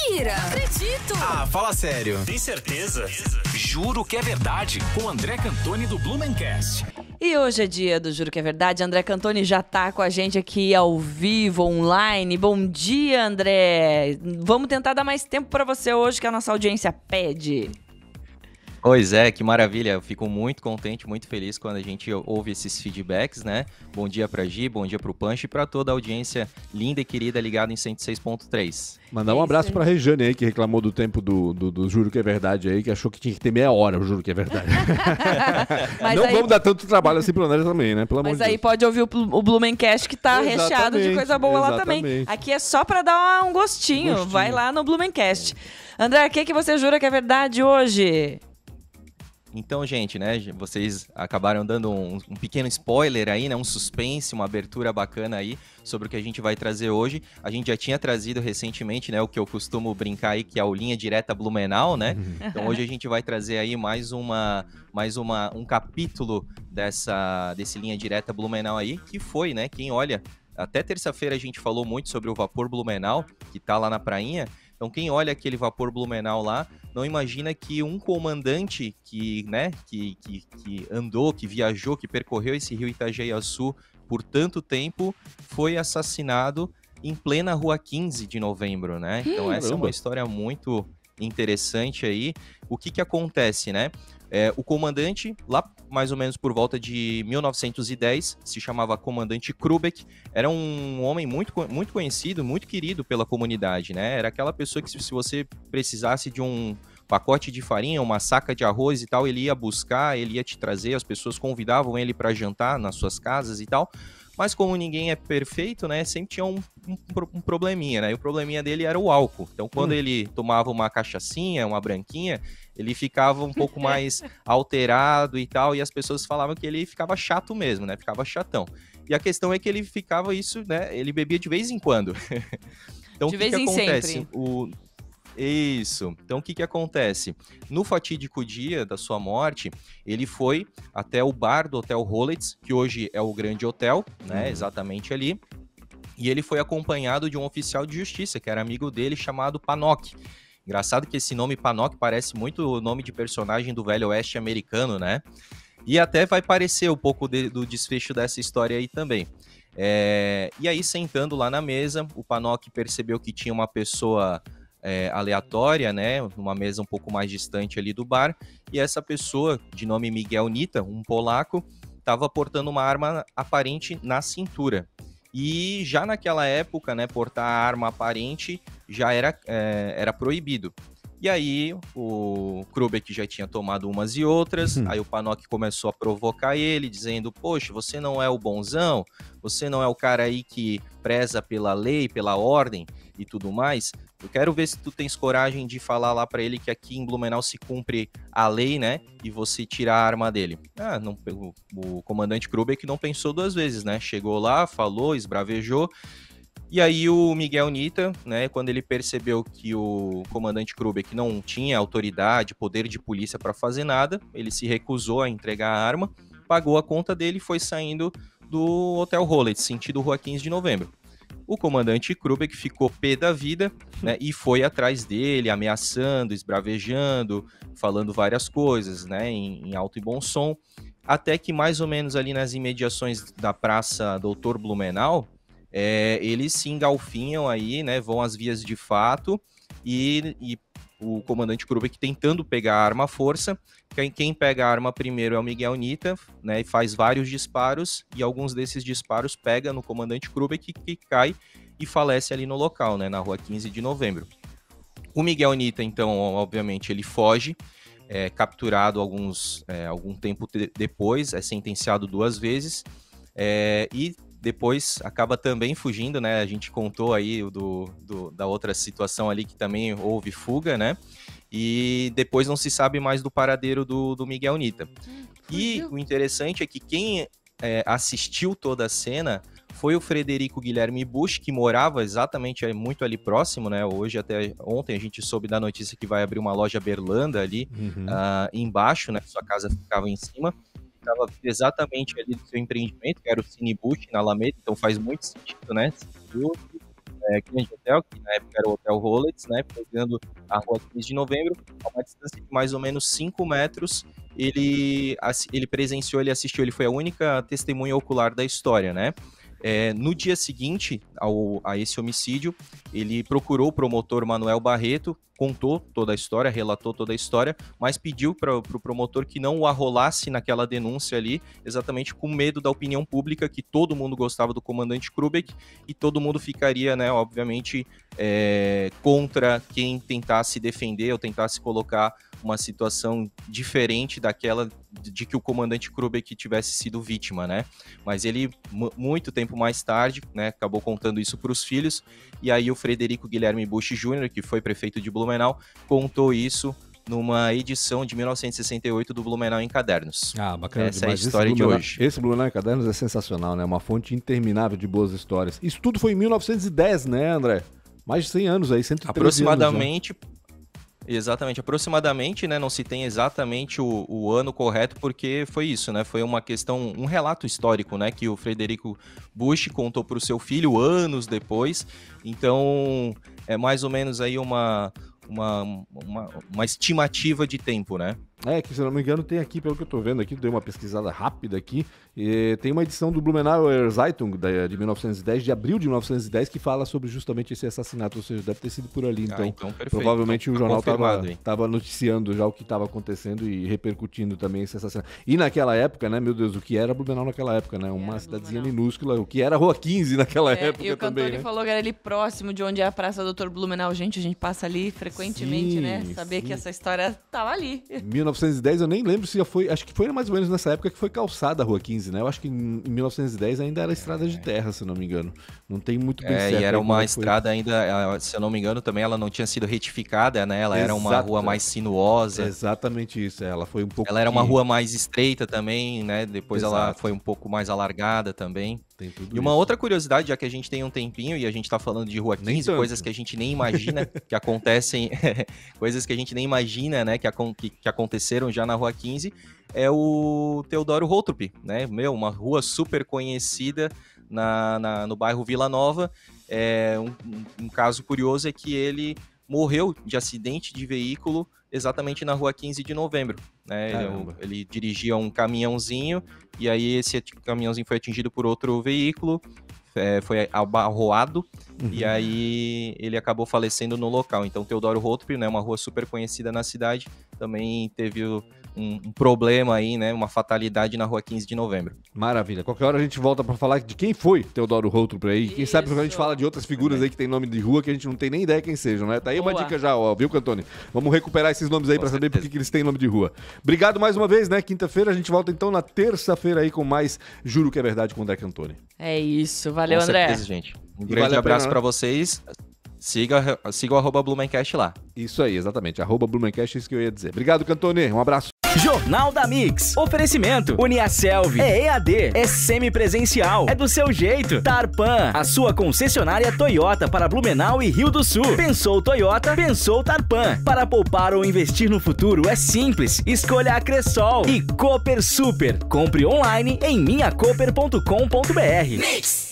Mentira! Acredito! Ah, fala sério. Tem certeza? Juro que é verdade. Com André Cantoni do Blumencast. E hoje é dia do Juro que é Verdade. André Cantoni já tá com a gente aqui ao vivo, online. Bom dia, André. Vamos tentar dar mais tempo para você hoje, que a nossa audiência pede. Pois é, que maravilha. Eu fico muito contente, muito feliz quando a gente ouve esses feedbacks, né? Bom dia pra Gi, bom dia pro Punch e pra toda a audiência linda e querida ligada em 106.3. Mandar um abraço pra Rejane aí, que reclamou do tempo do Juro que é Verdade aí, que achou que tinha que ter meia hora o Juro que é Verdade. Mas não aí, vamos dar tanto trabalho assim pro André também, né? Pelo amor mas de aí Deus. pode ouvir o Blumencast, que tá recheado de coisa boa lá também. Exatamente. Aqui é só pra dar um gostinho. Vai lá no Blumencast. André, o que você jura que é verdade hoje? Então, gente, né, vocês acabaram dando um pequeno spoiler aí, né, um suspense, uma abertura bacana aí sobre o que a gente vai trazer hoje. A gente já tinha trazido recentemente, né, o que eu costumo brincar aí, que é o Linha Direta Blumenau, né? Então hoje a gente vai trazer aí mais um capítulo desse Linha Direta Blumenau aí, que foi, né, quem olha, até terça-feira a gente falou muito sobre o Vapor Blumenau, que tá lá na prainha. Então, quem olha aquele Vapor Blumenau lá, não imagina que um comandante que andou, que viajou, que percorreu esse rio Itajeiaçu por tanto tempo, foi assassinado em plena Rua 15 de Novembro, né? Então, essa é uma história muito interessante aí. O que acontece, né? O comandante, lá mais ou menos por volta de 1910, se chamava Comandante Krubek, era um homem muito conhecido, muito querido pela comunidade, né? Era aquela pessoa que se você precisasse de um pacote de farinha, uma saca de arroz e tal, ele ia buscar, ele ia te trazer, as pessoas convidavam ele para jantar nas suas casas e tal. Mas como ninguém é perfeito, né, sempre tinha um probleminha, né? E o probleminha dele era o álcool. Então, quando ele tomava uma cachaçinha, uma branquinha, ele ficava um pouco mais alterado e tal, e as pessoas falavam que ele ficava chato mesmo, né? Ficava chatão. E a questão é que ele ficava isso, né? Ele bebia de vez em quando. Então, De o vez que em acontece? sempre. Isso. Então, o que acontece? No fatídico dia da sua morte, ele foi até o bar do Hotel Rollets, que hoje é o Grande Hotel, né? Exatamente ali. E ele foi acompanhado de um oficial de justiça, que era amigo dele, chamado Panok. Engraçado que esse nome Panok parece muito o nome de personagem do Velho Oeste americano, né? E até vai parecer um pouco do desfecho dessa história aí também. E aí, sentando lá na mesa, o Panok percebeu que tinha uma pessoa aleatória, né, numa mesa um pouco mais distante ali do bar, e essa pessoa, de nome Miguel Nita, um polaco, estava portando uma arma aparente na cintura. E já naquela época, né, portar arma aparente já era proibido. E aí o Krubek já tinha tomado umas e outras, aí o Panok começou a provocar ele, dizendo, poxa, você não é o bonzão, você não é o cara aí que preza pela lei, pela ordem e tudo mais. Eu quero ver se tu tens coragem de falar lá pra ele que aqui em Blumenau se cumpre a lei, né, e você tira a arma dele. O comandante Krubek não pensou duas vezes, né, chegou lá, falou, esbravejou. E aí o Miguel Nita, né, quando ele percebeu que o comandante Krubek não tinha autoridade, poder de polícia para fazer nada, ele se recusou a entregar a arma, pagou a conta dele e foi saindo do Hotel Rollets, sentido Rua 15 de Novembro. O comandante Krubek ficou pé da vida, né, e foi atrás dele, ameaçando, esbravejando, falando várias coisas, né, em alto e bom som, até que mais ou menos ali nas imediações da Praça Doutor Blumenau, eles se engalfinham aí, né, vão às vias de fato, e o comandante Krubek tentando pegar a arma à força. Quem pega a arma primeiro é o Miguel Nita, né, e faz vários disparos, e alguns desses disparos pega no comandante Krubek, que cai e falece ali no local, né, na Rua 15 de Novembro. O Miguel Nita, então, obviamente, ele foge, capturado algum tempo depois, é sentenciado 2 vezes, e depois acaba também fugindo, né? A gente contou aí da outra situação ali que também houve fuga, né? E depois não se sabe mais do paradeiro do Miguel Nita. E o interessante é que quem assistiu toda a cena foi o Frederico Guilherme Busch, que morava exatamente muito ali próximo, né? Hoje, até ontem, a gente soube da notícia que vai abrir uma loja Berlanda ali embaixo, né? Sua casa ficava em cima. Estava exatamente ali do seu empreendimento, que era o Cine Busch, na Alameda, então faz muito sentido, né? grande hotel, que na época era o Hotel Rolex, né, pegando a rua 15 de novembro, a uma distância de mais ou menos 5 metros, ele presenciou, ele assistiu, ele foi a única testemunha ocular da história, né? No dia seguinte a esse homicídio, ele procurou o promotor Manuel Barreto, contou toda a história, relatou toda a história, mas pediu para o promotor que não o arrolasse naquela denúncia ali, exatamente com medo da opinião pública, que todo mundo gostava do comandante Krubek e todo mundo ficaria, né, obviamente, contra quem tentasse defender ou tentasse colocar uma situação diferente daquela de que o comandante Krubek tivesse sido vítima, né? Mas ele, muito tempo mais tarde, né, acabou contando isso para os filhos, e aí o Frederico Guilherme Busch Jr., que foi prefeito de Blumenau, contou isso numa edição de 1968 do Blumenau em Cadernos. Ah, bacana. Essa é a história de hoje. Esse Blumenau em Cadernos é sensacional, né? Uma fonte interminável de boas histórias. Isso tudo foi em 1910, né, André? Mais de 100 anos aí, 113 aproximadamente, anos, né? Exatamente, aproximadamente, né, não se tem exatamente o ano correto, porque foi isso, né, foi uma questão, um relato histórico, né, que o Frederico Busch contou para o seu filho anos depois, então é mais ou menos aí uma estimativa de tempo, né. Que se eu não me engano tem aqui, pelo que eu tô vendo aqui, dei uma pesquisada rápida aqui, tem uma edição do Blumenauer Zeitung de 1910, de abril de 1910, que fala sobre justamente esse assassinato, ou seja, deve ter sido por ali, então perfeito. Provavelmente então, o jornal tava noticiando já o que estava acontecendo e repercutindo também esse assassinato. E naquela época, né, meu Deus, o que era Blumenau naquela época, né, uma cidadezinha minúscula, o que era Rua 15 naquela época e o também, Cantoni né? falou que era ali próximo de onde é a Praça Doutor Blumenau. Gente, a gente passa ali frequentemente, Sim, né, saber que essa história tava ali. 1910, eu nem lembro se já foi, acho que foi mais ou menos nessa época que foi calçada a Rua 15, né? Eu acho que em 1910 ainda era estrada de terra, se eu não me engano. Não tem muito bem certo. E era uma estrada ainda, se eu não me engano, também ela não tinha sido retificada, né? Ela era uma rua mais sinuosa. Exatamente isso, ela foi um pouco... Ela era uma rua mais estreita também, né? Depois Exato. Ela foi um pouco mais alargada também. Tem tudo e uma isso. outra curiosidade, já que a gente tem um tempinho e a gente tá falando de Rua 15, coisas que a gente nem imagina que acontecem, coisas que a gente nem imagina, né, que aconteceram já na Rua 15, é o Teodoro Holtrup, né, uma rua super conhecida no bairro Vila Nova. Um caso curioso é que ele morreu de acidente de veículo exatamente na Rua 15 de novembro, né? Ele dirigia um caminhãozinho e aí esse caminhãozinho foi atingido por outro veículo, foi abarroado, e aí ele acabou falecendo no local. Então Teodoro Holtrup, né, uma rua super conhecida na cidade, também teve um problema aí, né, uma fatalidade na Rua 15 de novembro. Maravilha. Qualquer hora a gente volta pra falar de quem foi Teodoro Holtrup aí. Quem sabe a gente fala de outras figuras aí que tem nome de rua que a gente não tem nem ideia quem sejam, né? Tá aí uma dica já, ó, viu, Cantoni? Vamos recuperar esses nomes aí pra saber por que eles têm nome de rua. Obrigado mais uma vez, né? Quinta-feira a gente volta então na terça-feira aí com mais Juro que é Verdade com o André Cantoni. É isso. Valeu, André. Com certeza, gente. Um grande abraço pra vocês. Siga o @Blumencast lá. Isso aí, exatamente. @Blumencast, isso que eu ia dizer. Obrigado, Cantoni. Um abraço. Jornal da Mix. Oferecimento. Uniaselv. É EAD. É semipresencial. É do seu jeito. Tarpan. A sua concessionária Toyota para Blumenau e Rio do Sul. Pensou Toyota, pensou Tarpan. Para poupar ou investir no futuro é simples. Escolha a Cressol. E Cooper Super. Compre online em minhacoper.com.br.